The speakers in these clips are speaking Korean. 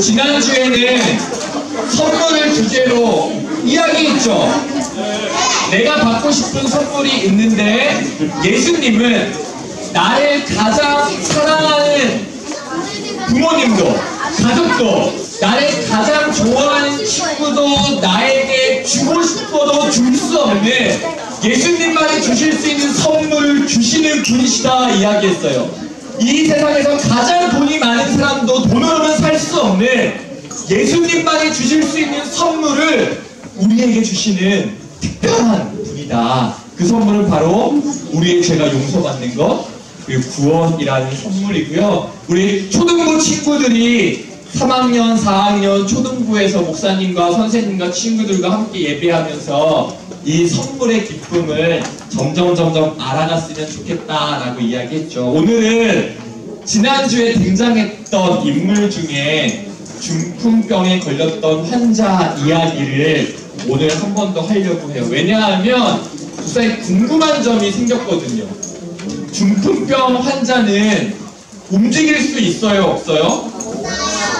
지난주에는 선물을 주제로 이야기했죠. 내가 받고 싶은 선물이 있는데 예수님은 나를 가장 사랑하는 부모님도, 가족도, 나를 가장 좋아하는 친구도 나에게 주고 싶어도 줄 수 없는 예수님만이 주실 수 있는 선물을 주시는 분이시다 이야기했어요. 이 세상에서 가장 돈이 많은 사람도 돈으로는 살 수 없는 예수님만이 주실 수 있는 선물을 우리에게 주시는 특별한 분이다. 그 선물은 바로 우리의 죄가 용서받는 것, 그리고 구원이라는 선물이고요. 우리 초등부 친구들이 3학년, 4학년 초등부에서 목사님과 선생님과 친구들과 함께 예배하면서 이 선물의 기쁨을 점점 알아갔으면 좋겠다라고 이야기했죠. 오늘은 지난주에 등장했던 인물 중에 중풍병에 걸렸던 환자 이야기를 오늘 한 번 더 하려고 해요. 왜냐하면 목사님 궁금한 점이 생겼거든요. 중풍병 환자는 움직일 수 있어요, 없어요?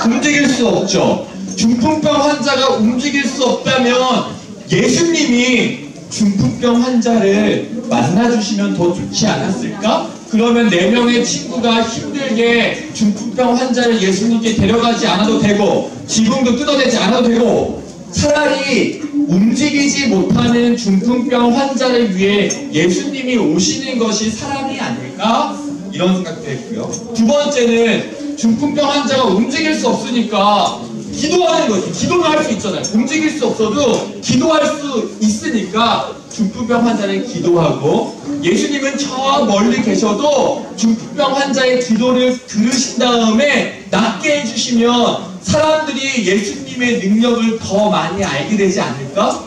움직일 수 없죠. 중풍병 환자가 움직일 수 없다면 예수님이 중풍병 환자를 만나주시면 더 좋지 않았을까? 그러면 4명의 친구가 힘들게 중풍병 환자를 예수님께 데려가지 않아도 되고 지붕도 뜯어내지 않아도 되고 차라리 움직이지 못하는 중풍병 환자를 위해 예수님이 오시는 것이 사랑이 아닐까? 이런 생각도 했고요. 두 번째는 중풍병 환자가 움직일 수 없으니까 기도하는 거지. 기도는 할 수 있잖아요. 움직일 수 없어도 기도할 수 있으니까 중풍병 환자는 기도하고 예수님은 저 멀리 계셔도 중풍병 환자의 기도를 들으신 다음에 낫게 해주시면 사람들이 예수님의 능력을 더 많이 알게 되지 않을까?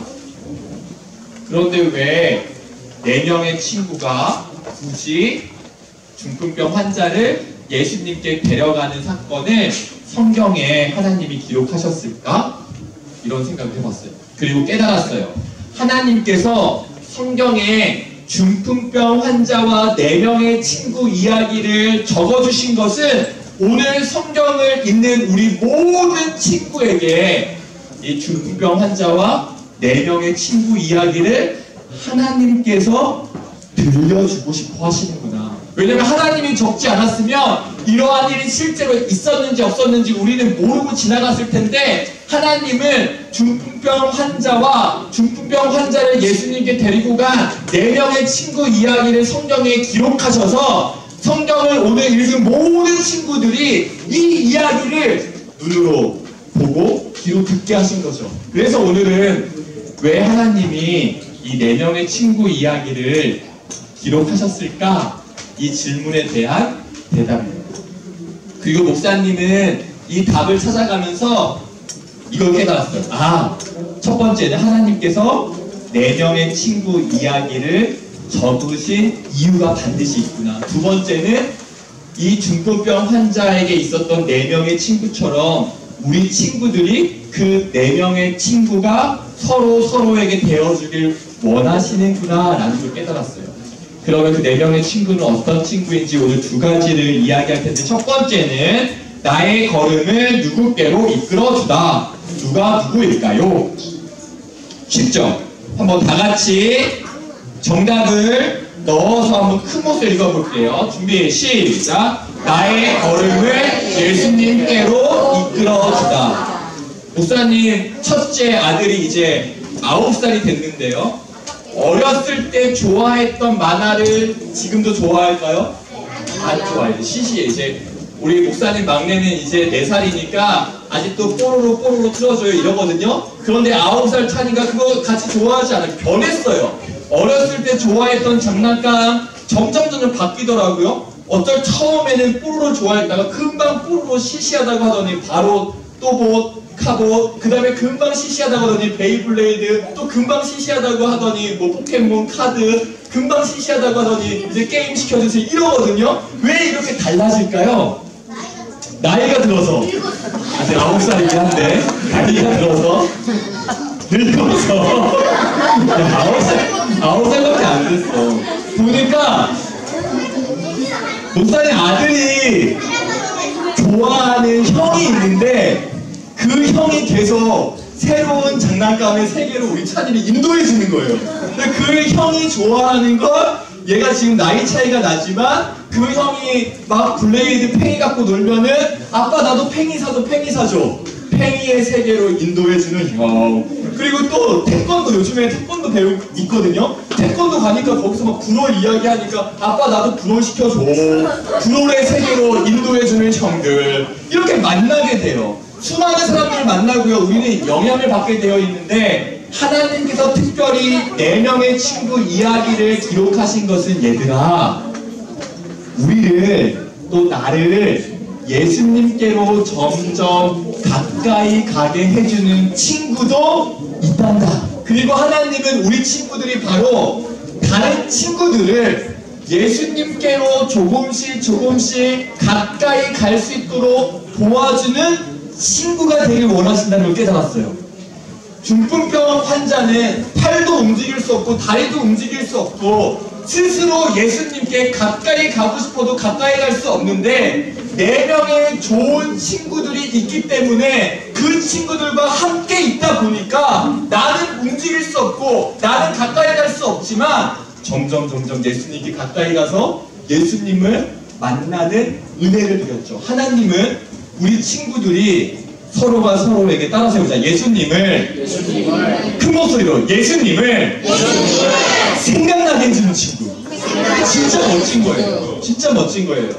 그런데 왜 4명의 친구가 굳이 중풍병 환자를 예수님께 데려가는 사건을 성경에 하나님이 기록하셨을까? 이런 생각을 해봤어요. 그리고 깨달았어요. 하나님께서 성경에 중풍병 환자와 4명의 친구 이야기를 적어주신 것은 오늘 성경을 읽는 우리 모든 친구에게 이 중풍병 환자와 4명의 친구 이야기를 하나님께서 들려주고 싶어 하시는구나. 왜냐면 하나님이 적지 않았으면 이러한 일이 실제로 있었는지 없었는지 우리는 모르고 지나갔을 텐데 하나님은 중풍병 환자와 중풍병 환자를 예수님께 데리고 간 4명의 친구 이야기를 성경에 기록하셔서 성경을 오늘 읽은 모든 친구들이 이 이야기를 눈으로 보고 귀로 듣게 하신 거죠. 그래서 오늘은 왜 하나님이 이 4명의 친구 이야기를 기록하셨을까? 이 질문에 대한 대답입니다. 그리고 목사님은 이 답을 찾아가면서 이걸 깨달았어요. 첫 번째는 하나님께서 4명의 친구 이야기를 적으신 이유가 반드시 있구나. 두 번째는 이 중풍병 환자에게 있었던 4명의 친구처럼 우리 친구들이 그 4명의 친구가 서로에게 되어주길 원하시는구나 라는 걸 깨달았어요. 그러면 그 4명의 친구는 어떤 친구인지 오늘 2가지를 이야기할 텐데, 첫 번째는 나의 걸음을 누구께로 이끌어주다. 누가 누구일까요? 쉽죠? 한번 다 같이 정답을 넣어서 한번 큰 목소리로 읽어볼게요. 준비 시작. 나의 걸음을 예수님께로 이끌어주다. 목사님 첫째 아들이 이제 9살이 됐는데요. 어렸을 때 좋아했던 만화를 지금도 좋아할까요? 안 좋아해요. 시시해. 이제 우리 목사님 막내는 이제 4살이니까 아직도 뽀로로 틀어줘요 이러거든요. 그런데 9살 차니까 그거 같이 좋아하지 않아요. 변했어요. 어렸을 때 좋아했던 장난감 점점 바뀌더라고요. 어쩔 처음에는 뽀로로 좋아했다가 금방 뽀로로 시시하다고 하더니 바로 또봇, 카봇, 그 다음에 금방 시시하다고 하더니 베이블레이드, 또 금방 시시하다고 하더니 뭐 포켓몬 카드, 금방 시시하다고 하더니 이제 게임 시켜주세요 이러거든요. 왜 이렇게 달라질까요? 나이가 들어서. 아직 9살이긴 한데 나이가 들어서 늙어서 9살밖에 안 됐어. 보니까 목사님 아들이 좋아하는 형이 있는데 그 형이 계속 새로운 장난감의 세계로 우리 찬이를 인도해 주는 거예요. 근데 그 형이 좋아하는 건 얘가 지금 나이 차이가 나지만 그 형이 막 블레이드 팽이 갖고 놀면은 아빠 나도 팽이 사줘 팽이 사줘. 팽이의 세계로 인도해주는 형. 그리고 또 태권도 요즘에 태권도 배우고 있거든요. 태권도 가니까 거기서 막 브롤 이야기하니까 아빠 나도 브롤 시켜줘. 브롤의 세계로 인도해주는 형들. 이렇게 만나게 돼요. 수많은 사람들을 만나고요. 우리는 영향을 받게 되어 있는데 하나님께서 특별히 4명의 친구 이야기를 기록하신 것은 얘들아 우리를 또 나를 예수님께로 점점 가까이 가게 해주는 친구도 있단다. 그리고 하나님은 우리 친구들이 바로 다른 친구들을 예수님께로 조금씩 가까이 갈 수 있도록 도와주는 친구가 되길 원하신다는 걸 깨달았어요. 중풍병 환자는 팔도 움직일 수 없고 다리도 움직일 수 없고 스스로 예수님께 가까이 가고 싶어도 가까이 갈 수 없는데 4명의 좋은 친구들이 있기 때문에 그 친구들과 함께 있다 보니까 나는 움직일 수 없고 나는 가까이 갈 수 없지만 점점 예수님께 가까이 가서 예수님을 만나는 은혜를 드렸죠. 하나님은 우리 친구들이 서로가 서로에게 따라 세우자. 예수님을 큰 목소리로 예수님을 생각나게 해주는 친구. 진짜 멋진 거예요. 진짜 멋진 거예요.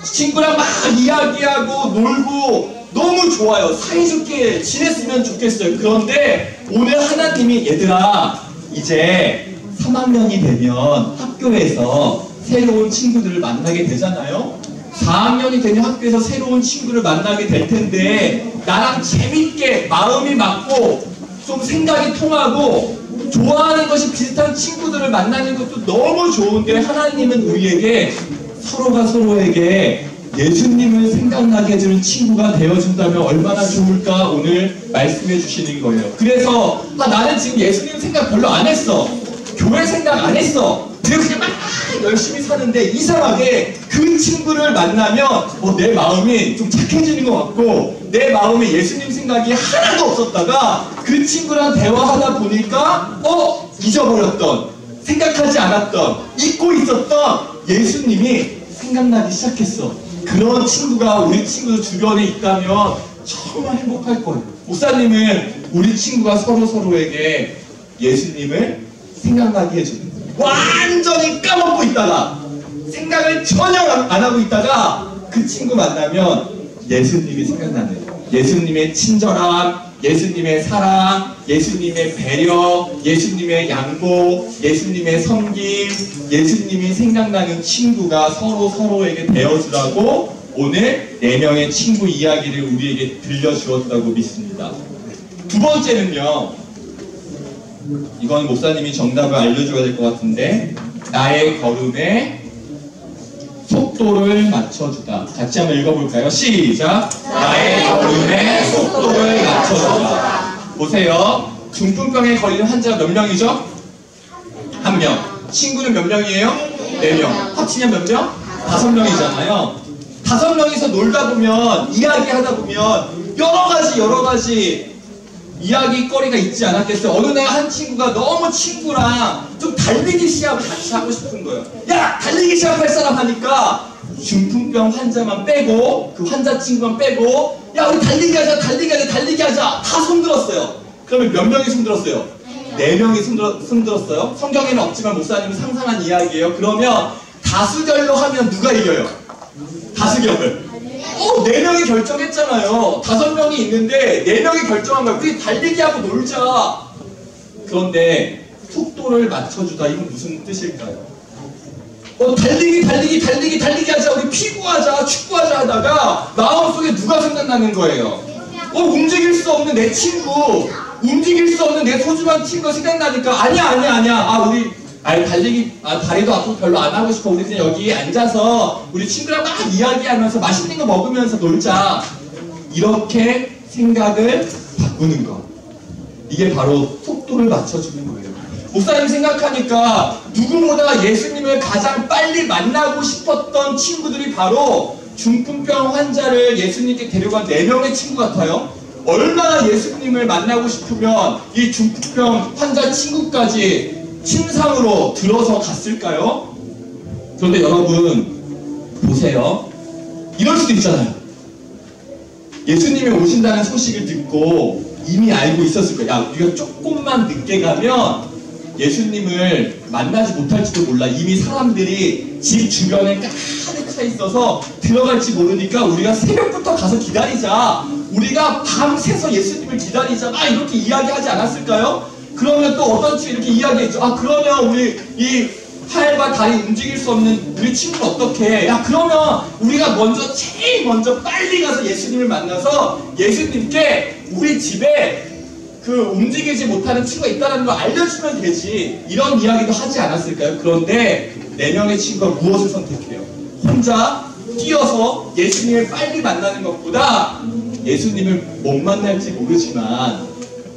친구랑 막 이야기하고 놀고 너무 좋아요. 사이좋게 지냈으면 좋겠어요. 그런데 오늘 하나님이 얘들아 이제 3학년이 되면 학교에서 새로운 친구들을 만나게 되잖아요. 4학년이 되면 학교에서 새로운 친구를 만나게 될 텐데 나랑 재밌게 마음이 맞고 좀 생각이 통하고 좋아하는 것이 비슷한 친구들을 만나는 것도 너무 좋은데 하나님은 우리에게 서로가 서로에게 예수님을 생각나게 해주는 친구가 되어준다면 얼마나 좋을까 오늘 말씀해 주시는 거예요. 그래서 나는 지금 예수님 생각 별로 안 했어. 교회 생각 안 했어. 그냥 막 열심히 사는데 이상하게 그 친구를 만나면 내 마음이 좀 착해지는 것 같고 내 마음에 예수님 생각이 하나도 없었다가 그 친구랑 대화하다 보니까 잊어버렸던 생각하지 않았던 잊고 있었던 예수님이 생각나기 시작했어. 그런 친구가 우리 친구들 주변에 있다면 정말 행복할 거예요. 목사님은 우리 친구가 서로에게 예수님을 생각나게 해주는 거예요. 완전히 까먹고 있다가 생각을 전혀 안 하고 있다가 그 친구 만나면 예수님이 생각나는 예수님의 친절함, 예수님의 사랑, 예수님의 배려, 예수님의 양보, 예수님의 섬김, 예수님이 생각나는 친구가 서로에게 되어주라고 오늘 4명의 친구 이야기를 우리에게 들려주었다고 믿습니다. 두 번째는요, 이건 목사님이 정답을 알려줘야 될 것 같은데 나의 걸음에 속도를 맞춰주다. 같이 한번 읽어볼까요? 시작! 나의 걸음에 속도를 맞춰주다. 보세요. 중풍병에 걸리는 환자가 몇 명이죠? 1명. 친구는 몇 명이에요? 4명. 합치면 몇 명? 5명이잖아요. 5명이서 놀다 보면 이야기하다 보면 여러 가지 이야기거리가 있지 않았겠어요? 어느 날 한 친구가 너무 친구랑 좀 달리기 시합을 같이 하고 싶은 거예요. 야! 달리기 시합할 사람 하니까 중풍병 환자만 빼고 그 환자 친구만 빼고 야 우리 달리기 하자 다 손들었어요. 그러면 몇 명이 손들었어요? 4명이 손들었어요. 성경에는 없지만 목사님이 상상한 이야기예요. 그러면 다수결로 하면 누가 이겨요? 다수결을 4명이 결정했잖아요. 5명이 있는데 4명이 결정한 거야. 우리 달리기하고 놀자. 그런데 속도를 맞춰주다. 이건 무슨 뜻일까요? 달리기 하자. 우리 피구하자, 축구하자 하다가 마음속에 누가 생각나는 거예요? 움직일 수 없는 내 친구, 움직일 수 없는 내 소중한 친구가 생각나니까 아니야. 우리 다리도 아프고 별로 안 하고 싶어. 우리 그냥 여기 앉아서 우리 친구랑 막 이야기하면서 맛있는 거 먹으면서 놀자. 이렇게 생각을 바꾸는 거. 이게 바로 속도를 맞춰주는 거예요. 목사님 생각하니까 누구보다 예수님을 가장 빨리 만나고 싶었던 친구들이 바로 중풍병 환자를 예수님께 데려간 4명의 친구 같아요. 얼마나 예수님을 만나고 싶으면 이 중풍병 환자 친구까지 침상으로 들어서 갔을까요? 그런데 여러분 보세요. 이럴 수도 있잖아요. 예수님이 오신다는 소식을 듣고 이미 알고 있었을 거예요. 야, 우리가 조금만 늦게 가면 예수님을 만나지 못할지도 몰라. 이미 사람들이 집 주변에 가득 차 있어서 들어갈지 모르니까 우리가 새벽부터 가서 기다리자. 우리가 밤새서 예수님을 기다리자. 막 이렇게 이야기하지 않았을까요? 그러면 또 어떤 친구 이렇게 이야기했죠. 아, 그러면 우리 이 팔과 다리 움직일 수 없는 우리 친구는 어떻게 해? 야, 그러면 우리가 제일 먼저 빨리 가서 예수님을 만나서 예수님께 우리 집에 그 움직이지 못하는 친구가 있다는 걸 알려주면 되지. 이런 이야기도 하지 않았을까요? 그런데 4명의 친구가 무엇을 선택해요? 혼자 뛰어서 예수님을 빨리 만나는 것보다 예수님을 못 만날지 모르지만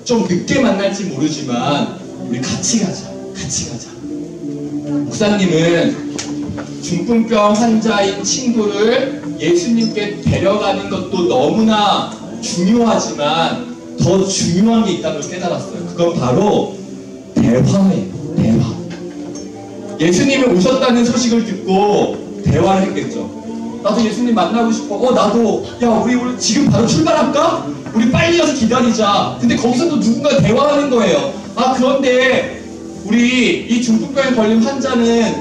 좀 늦게 만날지 모르지만 우리 같이 가자. 목사님은 중풍병 환자인 친구를 예수님께 데려가는 것도 너무나 중요하지만 더 중요한 게 있다는 걸 깨달았어요. 그건 바로 대화예요. 대화. 예수님이 오셨다는 소식을 듣고 대화를 했겠죠. 나도 예수님 만나고 싶어. 나도. 야, 우리 지금 바로 출발할까? 우리 빨리 가서 기다리자. 근데 거기서 또 누군가 대화하는 거예요. 아, 그런데 우리 이 중풍병에 걸린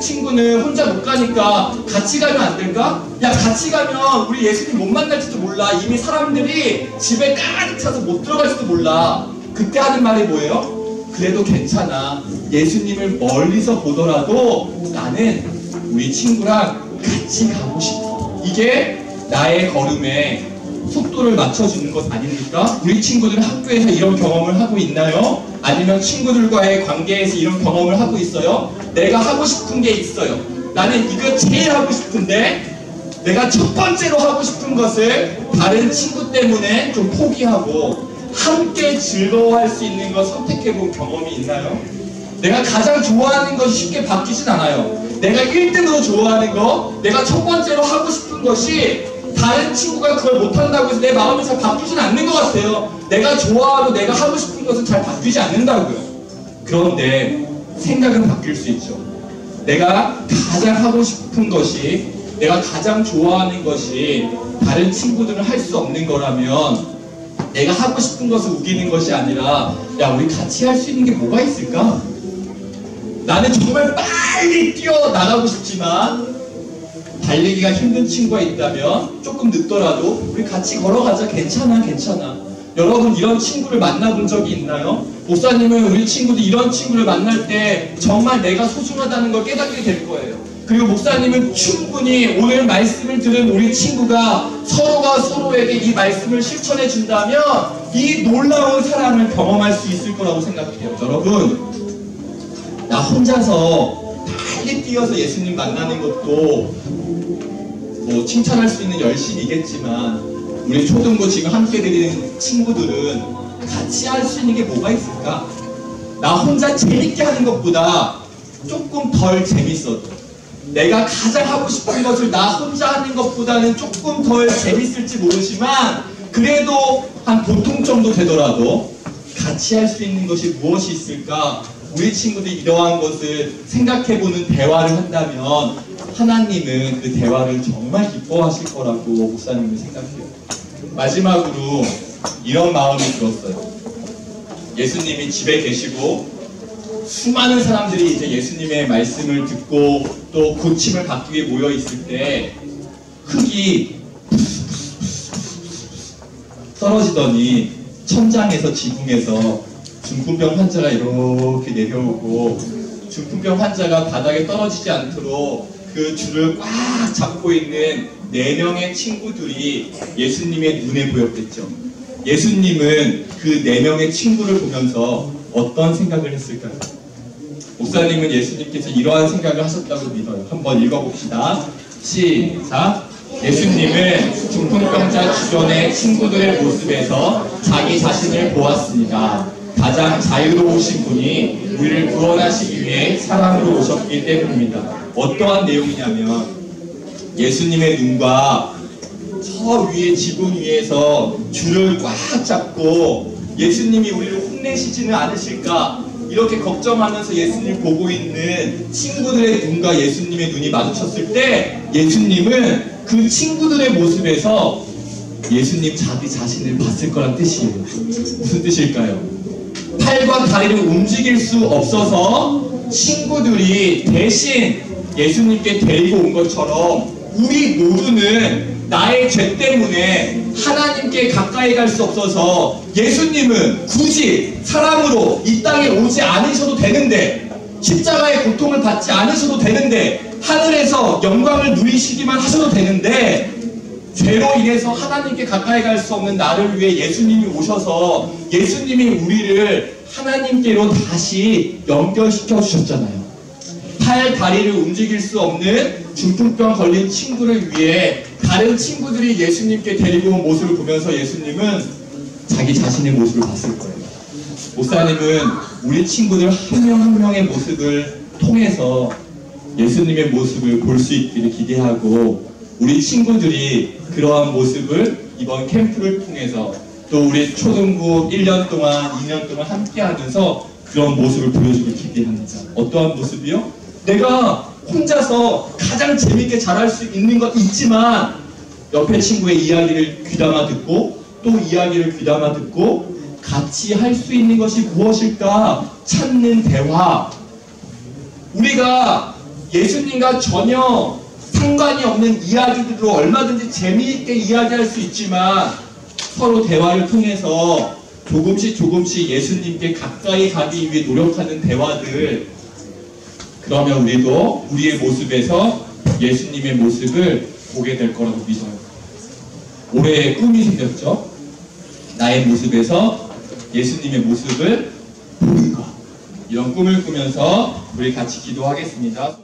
친구는 혼자 못 가니까 같이 가면 안 될까? 야, 같이 가면 우리 예수님 못 만날지도 몰라. 이미 사람들이 집에 가득 차서 못 들어갈지도 몰라. 그때 하는 말이 뭐예요? 그래도 괜찮아. 예수님을 멀리서 보더라도 나는 우리 친구랑 같이 가고 싶어. 이게 나의 걸음에 속도를 맞춰주는 것 아닙니까? 우리 친구들은 학교에서 이런 경험을 하고 있나요? 아니면 친구들과의 관계에서 이런 경험을 하고 있어요? 내가 하고 싶은 게 있어요. 나는 이거 제일 하고 싶은데 내가 첫 번째로 하고 싶은 것을 다른 친구 때문에 좀 포기하고 함께 즐거워할 수 있는 것 선택해본 경험이 있나요? 내가 가장 좋아하는 것이 쉽게 바뀌진 않아요. 내가 1등으로 좋아하는 거, 내가 첫 번째로 하고 싶은 것이 다른 친구가 그걸 못한다고 해서 내 마음이 잘 바뀌진 않는 것 같아요. 내가 좋아하고 내가 하고 싶은 것은 잘 바뀌지 않는다고요. 그런데 생각은 바뀔 수 있죠. 내가 가장 하고 싶은 것이, 내가 가장 좋아하는 것이 다른 친구들은 할 수 없는 거라면 내가 하고 싶은 것을 우기는 것이 아니라 야, 우리 같이 할 수 있는 게 뭐가 있을까? 나는 정말 빨리 뛰어나가고 싶지만 달리기가 힘든 친구가 있다면 조금 늦더라도 우리 같이 걸어가자. 괜찮아. 여러분, 이런 친구를 만나본 적이 있나요? 목사님은 우리 친구들 이런 친구를 만날 때 정말 내가 소중하다는 걸 깨닫게 될 거예요. 그리고 목사님은 충분히 오늘 말씀을 들은 우리 친구가 서로가 서로에게 이 말씀을 실천해 준다면 이 놀라운 사랑을 경험할 수 있을 거라고 생각해요. 여러분, 나 혼자서 빨리 뛰어서 예수님 만나는 것도 뭐 칭찬할 수 있는 열심이겠지만 우리 초등부 지금 함께 드리는 친구들은 같이 할 수 있는 게 뭐가 있을까? 나 혼자 재밌게 하는 것보다 조금 덜 재밌어도, 내가 가장 하고 싶은 것을 나 혼자 하는 것보다는 조금 덜 재밌을지 모르지만 그래도 한 보통 정도 되더라도 같이 할 수 있는 것이 무엇이 있을까? 우리 친구들이 이러한 것을 생각해보는 대화를 한다면 하나님은 그 대화를 정말 기뻐하실 거라고 목사님은 생각해요. 마지막으로 이런 마음이 들었어요. 예수님이 집에 계시고 수많은 사람들이 이제 예수님의 말씀을 듣고 또 고침을 받기 위해 모여 있을 때 흙이 떨어지더니 천장에서 지붕에서 중풍병 환자가 이렇게 내려오고 중풍병 환자가 바닥에 떨어지지 않도록 그 줄을 꽉 잡고 있는 4명의 친구들이 예수님의 눈에 보였겠죠. 예수님은 그 4명의 친구를 보면서 어떤 생각을 했을까요? 목사님은 예수님께서 이러한 생각을 하셨다고 믿어요. 한번 읽어봅시다. 시작! 예수님은 중풍병자 주변의 친구들의 모습에서 자기 자신을 보았습니다. 가장 자유로우신 분이 우리를 구원하시기 위해 사람으로 오셨기 때문입니다. 어떠한 내용이냐면 예수님의 눈과 저 위에 지붕 위에서 줄을 꽉 잡고 예수님이 우리를 혼내시지는 않으실까 이렇게 걱정하면서 예수님 보고 있는 친구들의 눈과 예수님의 눈이 마주쳤을 때 예수님은 그 친구들의 모습에서 예수님 자기 자신을 봤을 거란 뜻이에요. 무슨 뜻일까요? 팔과 다리를 움직일 수 없어서 친구들이 대신 예수님께 데리고 온 것처럼 우리 모두는 나의 죄 때문에 하나님께 가까이 갈 수 없어서 예수님은 굳이 사람으로 이 땅에 오지 않으셔도 되는데 십자가의 고통을 받지 않으셔도 되는데 하늘에서 영광을 누리시기만 하셔도 되는데 죄로 인해서 하나님께 가까이 갈 수 없는 나를 위해 예수님이 오셔서 예수님이 우리를 하나님께로 다시 연결시켜 주셨잖아요. 팔, 다리를 움직일 수 없는 중풍병 걸린 친구를 위해 다른 친구들이 예수님께 데리고 온 모습을 보면서 예수님은 자기 자신의 모습을 봤을 거예요. 목사님은 우리 친구들 한 명 한 명의 모습을 통해서 예수님의 모습을 볼 수 있기를 기대하고 우리 친구들이 그러한 모습을 이번 캠프를 통해서 또 우리 초등부 1년 동안, 2년 동안 함께 하면서 그런 모습을 보여주길 기대합니다. 어떠한 모습이요? 내가 혼자서 가장 재밌게 잘할 수 있는 것 있지만 옆에 친구의 이야기를 귀담아 듣고 또 이야기를 귀담아 듣고 같이 할 수 있는 것이 무엇일까 찾는 대화. 우리가 예수님과 전혀 상관이 없는 이야기들로 얼마든지 재미있게 이야기할 수 있지만 서로 대화를 통해서 조금씩 예수님께 가까이 가기 위해 노력하는 대화들, 그러면 우리도 우리의 모습에서 예수님의 모습을 보게 될 거라고 믿어요. 올해 꿈이 생겼죠? 나의 모습에서 예수님의 모습을 보는 것. 이런 꿈을 꾸면서 우리 같이 기도하겠습니다.